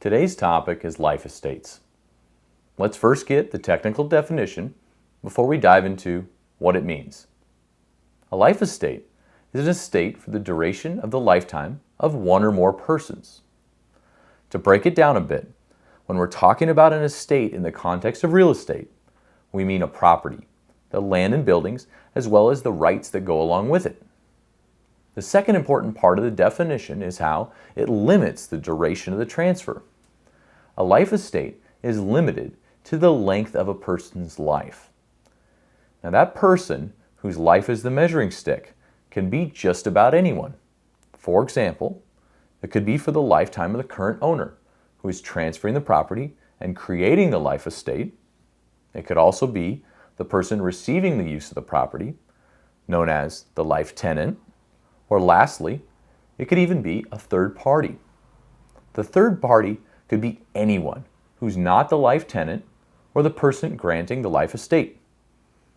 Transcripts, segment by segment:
Today's topic is life estates. Let's first get the technical definition before we dive into what it means. A life estate is an estate for the duration of the lifetime of one or more persons. To break it down a bit, when we're talking about an estate in the context of real estate, we mean a property, the land and buildings, as well as the rights that go along with it. The second important part of the definition is how it limits the duration of the transfer. A life estate is limited to the length of a person's life. Now that person whose life is the measuring stick can be just about anyone. For example, it could be for the lifetime of the current owner who is transferring the property and creating the life estate. It could also be the person receiving the use of the property, known as the life tenant. Or lastly, it could even be a third party. The third party could be anyone who's not the life tenant or the person granting the life estate.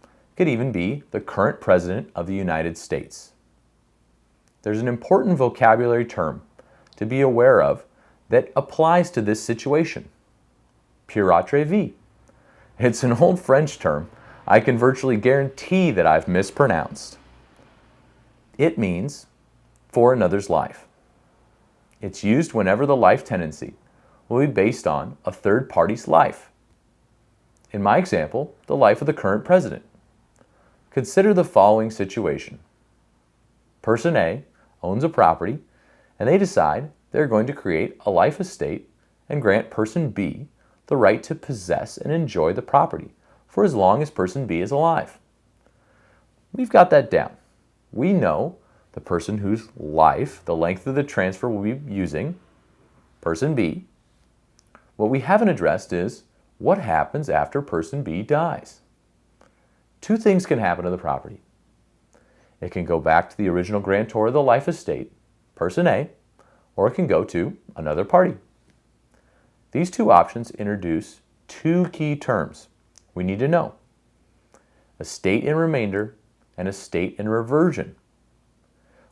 It could even be the current president of the United States. There's an important vocabulary term to be aware of that applies to this situation. Piraterie vie. It's an old French term I can virtually guarantee that I've mispronounced. It means for another's life. It's used whenever the life tenancy will be based on a third party's life. In my example, the life of the current president. Consider the following situation. Person A owns a property and they decide they're going to create a life estate and grant person B the right to possess and enjoy the property for as long as person B is alive. We've got that down. We know the person whose life, the length of the transfer we'll be using, person B. What we haven't addressed is what happens after person B dies. Two things can happen to the property. It can go back to the original grantor of the life estate, person A, or it can go to another party. These two options introduce two key terms we need to know: estate in remainder and estate in reversion.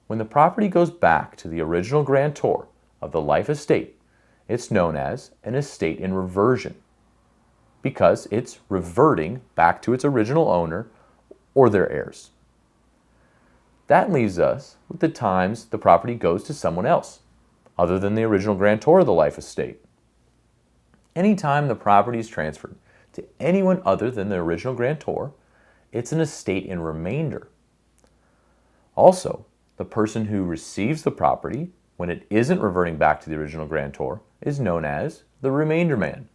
When the property goes back to the original grantor of the life estate, it's known as an estate in reversion because it's reverting back to its original owner or their heirs. That leaves us with the times the property goes to someone else other than the original grantor of the life estate. Anytime the property is transferred to anyone other than the original grantor, it's an estate in remainder. Also, the person who receives the property when it isn't reverting back to the original grantor is known as the remainder man.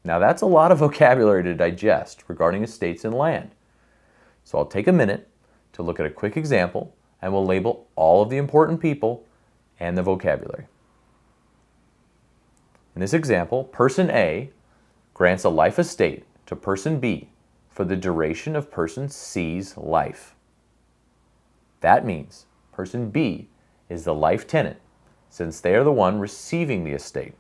Now that's a lot of vocabulary to digest regarding estates and land. So I'll take a minute to look at a quick example and we'll label all of the important people and the vocabulary. In this example, person A grants a life estate to person B for the duration of person C's life. That means person B is the life tenant since they are the one receiving the estate.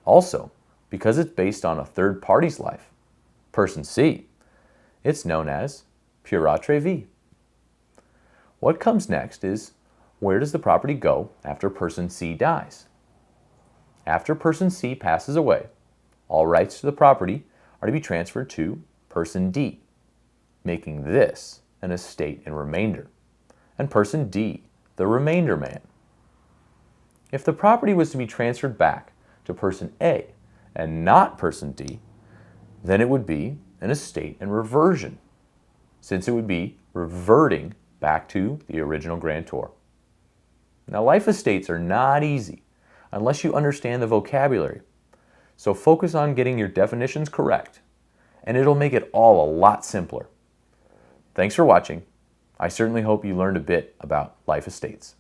Also, because it's based on a third party's life, person C, it's known as piraterie vie. What comes next is where does the property go after person C dies? After person C passes away, all rights to the property are to be transferred to person D, making this an estate in remainder, and person D the remainder man. If the property was to be transferred back to person A and not person D, then it would be an estate in reversion, since it would be reverting back to the original grantor. Now, life estates are not easy unless you understand the vocabulary, so focus on getting your definitions correct, and it'll make it all a lot simpler. Thanks for watching. I certainly hope you learned a bit about life estates.